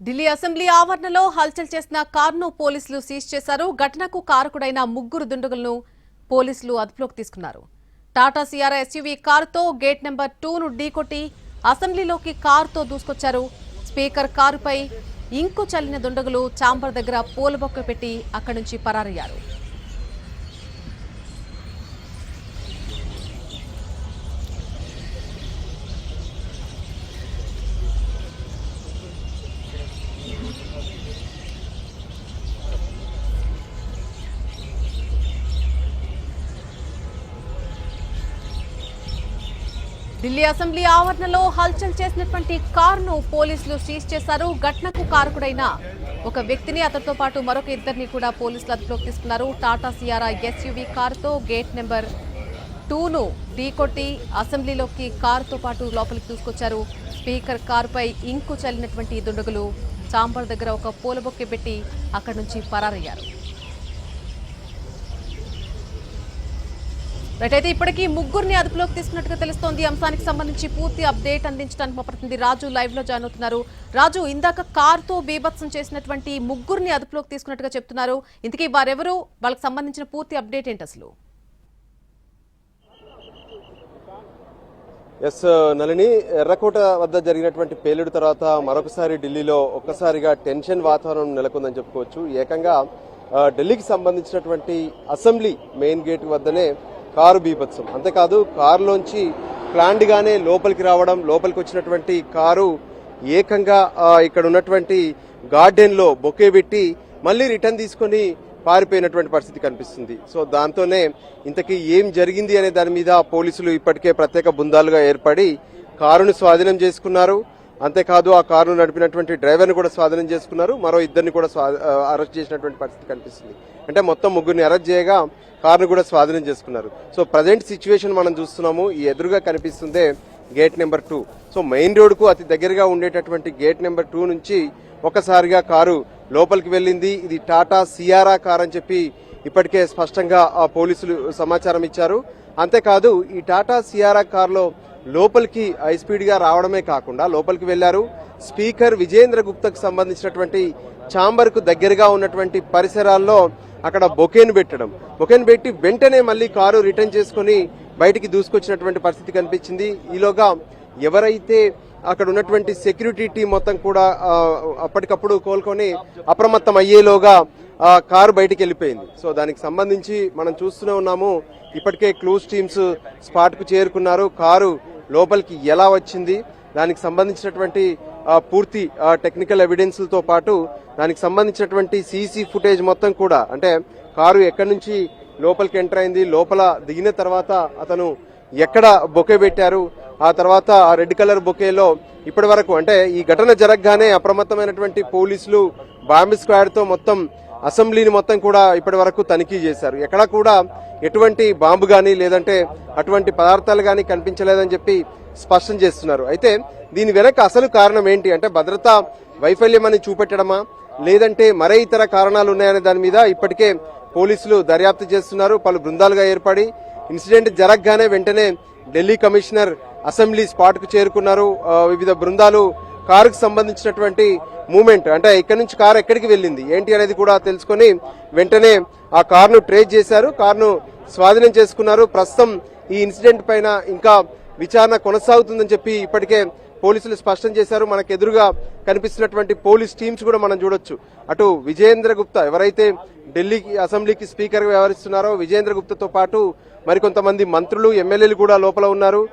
Delhi assembly ఆవరణలో హల్చల్ చేసిన కారును పోలీసులు సీజ్ చేశారు. ఘటనకు కారకుడైన ముగ్గురు దుండగులను పోలీసులు అదుపులోకి తీసుకున్నారు. టాటా సియారా ఎస్యూవీ కారుతో గేట్ నెంబర్ 2ను ఢీకొట్టి అసెంబ్లీలోకి కారుతో దూసుకొచ్చారు. స్పీకర్ కారుపై ఇంకు చల్లిన దుండగులు ఛాంబర్ దగ్గర పూలబొక్క పెట్టి అక్కడి నుంచి పరారయ్యారు. ఢిల్లీ అసెంబ్లీ ఆవరణలో హల్చల్ చేసినటువంటి కారును పోలీసులు సీజ్ చేశారు. ఘటనకు కారకుడైన ఒక వ్యక్తిని అతనితో పాటు మరొక ఇద్దరిని కూడా పోలీసులు అదుపులోకి తీసుకున్నారు. టాటా సియారా ఎస్యూవీ కారుతో గేట్ నెంబర్ 2ను ఢీకొట్టి అసెంబ్లీలోకి కారుతో పాటు లోపలికి తీసుకొచ్చారు. స్పీకర్ కారుపై ఇంకు చల్లినటువంటి దుండగులు ఛాంబర్ దగ్గర ఒక పూలబొక్కె పెట్టి అక్కడి నుంచి పరారయ్యారు. అయితే ఇప్పటికీ ముగ్గురిని అదుపులోకి తీసుకున్నట్టుగా తెలుస్తోంది. అంశానికి సంబంధించి పూర్తి అప్డేట్ అందించడానికి మా ప్రతినిధి రాజు లైవ్ లో జాయిన్ అవుతున్నారు. రాజు, ఇందాక కారుతో బీభత్సం చేసినటువంటి ముగ్గురిని అదుపులోకి తీసుకున్నట్టుగా చెప్తున్నారు. ఇంతకీ వారెవరు, వాళ్ళకి సంబంధించిన పూర్తి అప్డేట్ ఏంటి అసలు? ఎస్ నళిని, ఎర్రకోట వద్ద జరిగినటువంటి పేలుడు తర్వాత మరొకసారి ఢిల్లీలో ఒక్కసారిగా టెన్షన్ వాతావరణం నెలకొందని చెప్పుకోవచ్చు. ఏకంగా ఢిల్లీకి సంబంధించినటువంటి అసెంబ్లీ మెయిన్ గేట్ వద్దనే కారు బీభత్సం. అంతేకాదు కారులోంచి ప్లాండ్ గానే లోపలికి రావడం, లోపలికి వచ్చినటువంటి కారు ఏకంగా ఇక్కడ ఉన్నటువంటి గార్డెన్ లో బొకే పెట్టి మళ్ళీ రిటర్న్ తీసుకొని పారిపోయినటువంటి పరిస్థితి కనిపిస్తుంది. సో దాంతోనే ఇంతకీ ఏం జరిగింది అనే దాని మీద పోలీసులు ఇప్పటికే ప్రత్యేక బృందాలుగా ఏర్పడి కారును స్వాధీనం చేసుకున్నారు. అంతేకాదు ఆ కారును నడిపినటువంటి డ్రైవర్ని కూడా స్వాధీనం చేసుకున్నారు. మరో ఇద్దరిని కూడా అరెస్ట్ చేసినటువంటి పరిస్థితి కనిపిస్తుంది. అంటే మొత్తం ముగ్గురిని అరెస్ట్ చేయగా కారును కూడా స్వాధీనం చేసుకున్నారు. సో ప్రజెంట్ సిచ్యువేషన్ మనం చూస్తున్నాము. ఈ ఎదురుగా కనిపిస్తుందే gate number 2. So main road కు అతి దగ్గరగా ఉండేటటువంటి గేట్ నెంబర్ 2 నుంచి ఒకసారిగా కారు లోపలికి వెళ్ళింది. ఇది టాటా సియారా కార్ అని చెప్పి ఇప్పటికే స్పష్టంగా పోలీసులు సమాచారం ఇచ్చారు. అంతేకాదు ఈ టాటా సియారా కారులో లోపలికి హై స్పీడ్ గా రావడమే కాకుండా లోపలికి వెళ్లారు. స్పీకర్ విజేంద్ర గుప్తాకు సంబంధించినటువంటి ఛాంబర్ కు దగ్గరగా ఉన్నటువంటి పరిసరాల్లో అక్కడ బొకేను పెట్టి వెంటనే మళ్ళీ కారు రిటర్న్ చేసుకుని బయటికి దూసుకొచ్చినటువంటి పరిస్థితి కనిపించింది. ఈలోగా ఎవరైతే అక్కడ ఉన్నటువంటి సెక్యూరిటీ టీం మొత్తం కూడా అప్పటికప్పుడు కోలుకొని అప్రమత్తం అయ్యేలోగా కారు బయటికి వెళ్ళిపోయింది. సో దానికి సంబంధించి మనం చూస్తూనే ఉన్నాము. ఇప్పటికే క్లూస్ టీమ్స్ స్పాట్ కు చేరుకున్నారు. కారు లోపలికి ఎలా వచ్చింది, దానికి సంబంధించినటువంటి పూర్తి టెక్నికల్ ఎవిడెన్స్లతో పాటు దానికి సంబంధించినటువంటి సీసీ ఫుటేజ్ మొత్తం కూడా, అంటే కారు ఎక్కడి నుంచి లోపలికి ఎంటర్ అయింది, లోపల దిగిన తర్వాత అతను ఎక్కడ బొకే పెట్టారు, ఆ తర్వాత ఆ రెడ్ కలర్ బొకేలో ఇప్పటి వరకు అంటే ఈ ఘటన జరగగానే అప్రమత్తమైనటువంటి పోలీసులు బాంబ్ స్క్వాడ్ తో మొత్తం అసెంబ్లీని మొత్తం కూడా ఇప్పటి వరకు తనిఖీ చేశారు. ఎక్కడా కూడా ఎటువంటి బాంబు గానీ లేదంటే అటువంటి పదార్థాలు గానీ కనిపించలేదని చెప్పి స్పష్టం చేస్తున్నారు. అయితే దీని వెనక అసలు కారణం ఏంటి అంటే భద్రతా వైఫల్యం అని చూపెట్టడమా లేదంటే మరే ఇతర కారణాలు ఉన్నాయనే దాని మీద ఇప్పటికే పోలీసులు దర్యాప్తు చేస్తున్నారు. పలు బృందాలుగా ఏర్పడి ఇన్సిడెంట్ జరగగానే వెంటనే ఢిల్లీ కమిషనర్ అసెంబ్లీ స్పాట్ కు చేరుకున్నారు. వివిధ బృందాలు కారుకు సంబంధించినటువంటి మూవ్మెంట్ అంటే ఇక్కడి నుంచి కారు ఎక్కడికి వెళ్ళింది ఏంటి అనేది కూడా తెలుసుకొని వెంటనే ఆ కారును ట్రేస్ చేశారు, కారును స్వాధీనం చేసుకున్నారు. ప్రస్తుతం ఈ ఇన్సిడెంట్ పైన ఇంకా విచారణ కొనసాగుతుందని చెప్పి ఇప్పటికే పోలీసులు స్పష్టం చేశారు. మనకు ఎదురుగా కనిపిస్తున్నటువంటి పోలీస్ టీమ్స్ కూడా మనం చూడొచ్చు. అటు విజేంద్ర గుప్తా ఎవరైతే ఢిల్లీ అసెంబ్లీకి స్పీకర్ గా వ్యవహరిస్తున్నారో విజేంద్ర గుప్తాతో పాటు మరికొంతమంది మంత్రులు ఎమ్మెల్యేలు కూడా లోపల ఉన్నారు.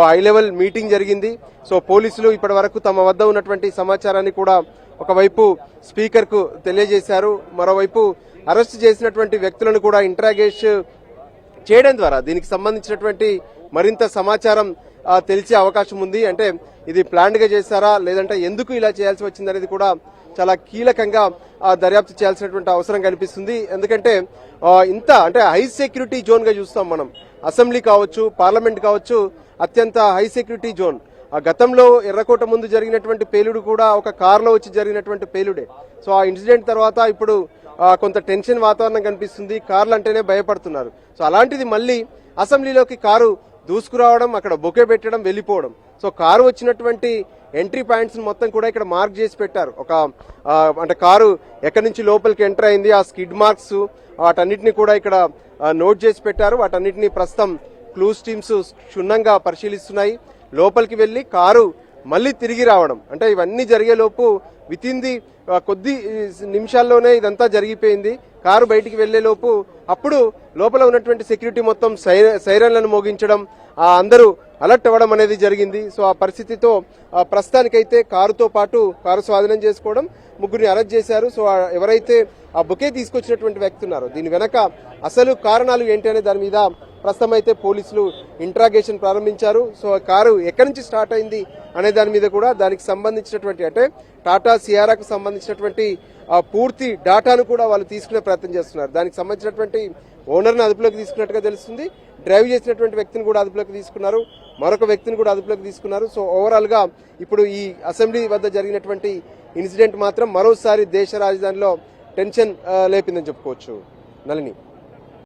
హై లెవెల్ మీటింగ్ జరిగింది. సో పోలీసులు ఇప్పటి వరకు తమ వద్ద ఉన్నటువంటి సమాచారాన్ని కూడా ఒకవైపు స్పీకర్ కు తెలియజేశారు. మరోవైపు అరెస్ట్ చేసినటువంటి వ్యక్తులను కూడా ఇంట్రాగేట్ చేయడం ద్వారా దీనికి సంబంధించినటువంటి మరింత సమాచారం తెలిసే అవకాశం ఉంది. అంటే ఇది ప్లాన్డ్ గా చేశారా లేదంటే ఎందుకు ఇలా చేయాల్సి వచ్చింది అనేది కూడా చాలా కీలకంగా దర్యాప్తు చేయాల్సినటువంటి అవసరం కనిపిస్తుంది. ఎందుకంటే ఇంత అంటే హై సెక్యూరిటీ జోన్ గా చూస్తాం మనం. అసెంబ్లీ కావచ్చు, పార్లమెంట్ కావచ్చు, అత్యంత హై సెక్యూరిటీ జోన్. గతంలో ఎర్రకోట ముందు జరిగినటువంటి పేలుడు కూడా ఒక కారులో వచ్చి జరిగినటువంటి పేలుడే. సో ఆ ఇన్సిడెంట్ తర్వాత ఇప్పుడు కొంత టెన్షన్ వాతావరణం కనిపిస్తుంది. కార్లు అంటేనే భయపడుతున్నారు. సో అలాంటిది మళ్ళీ అసెంబ్లీలోకి కారు దూసుకురావడం, అక్కడ బొకే పెట్టడం, వెళ్లిపోవడం. సో కారు వచ్చినటువంటి ఎంట్రీ పాయింట్స్ మొత్తం కూడా ఇక్కడ మార్క్ చేసి పెట్టారు. అంటే కారు ఎక్కడి నుంచి లోపలికి ఎంటర్ అయింది, ఆ స్కిడ్ మార్క్స్ వాటన్నిటిని కూడా ఇక్కడ నోట్ చేసి పెట్టారు. వాటన్నిటిని ప్రస్తుతం క్లూస్ టీమ్స్ క్షుణ్ణంగా పరిశీలిస్తున్నాయి. లోపలికి వెళ్ళి కారు మళ్ళీ తిరిగి రావడం, అంటే ఇవన్నీ జరిగేలోపు వితిన్ ది కొద్ది నిమిషాల్లోనే ఇదంతా జరిగిపోయింది. కారు బయటికి వెళ్లేలోపు అప్పుడు లోపల ఉన్నటువంటి సెక్యూరిటీ మొత్తం సైరన్లను మోగించడం, అందరూ అలర్ట్ అవ్వడం అనేది జరిగింది. సో ఆ పరిస్థితితో ప్రస్తుతానికైతే కారుతో పాటు కారు స్వాధీనం చేసుకోవడం, ముగ్గురిని అరెస్ట్ చేశారు. సో ఎవరైతే ఆ బుకే తీసుకొచ్చినటువంటి వ్యక్తి ఉన్నారో దీని వెనక అసలు కారణాలు ఏంటి అనే దాని మీద ప్రస్తుతం అయితే పోలీసులు ఇంట్రాగేషన్ ప్రారంభించారు. సో కారు ఎక్కడి నుంచి స్టార్ట్ అయింది అనే దాని మీద కూడా దానికి సంబంధించినటువంటి అంటే టాటా సియారాకు సంబంధించినటువంటి పూర్తి డాటాను కూడా వాళ్ళు తీసుకునే ప్రయత్నం చేస్తున్నారు. దానికి సంబంధించినటువంటి ఓనర్ని అదుపులోకి తీసుకున్నట్టుగా తెలుస్తుంది. డ్రైవ్ చేసినటువంటి వ్యక్తిని కూడా అదుపులోకి తీసుకున్నారు, మరొక వ్యక్తిని కూడా అదుపులోకి తీసుకున్నారు. సో ఓవరాల్ గా ఇప్పుడు ఈ అసెంబ్లీ వద్ద జరిగినటువంటి ఇన్సిడెంట్ మాత్రం మరోసారి దేశ రాజధానిలో టెన్షన్ లేపిందని చెప్పుకోవచ్చు. నళిని.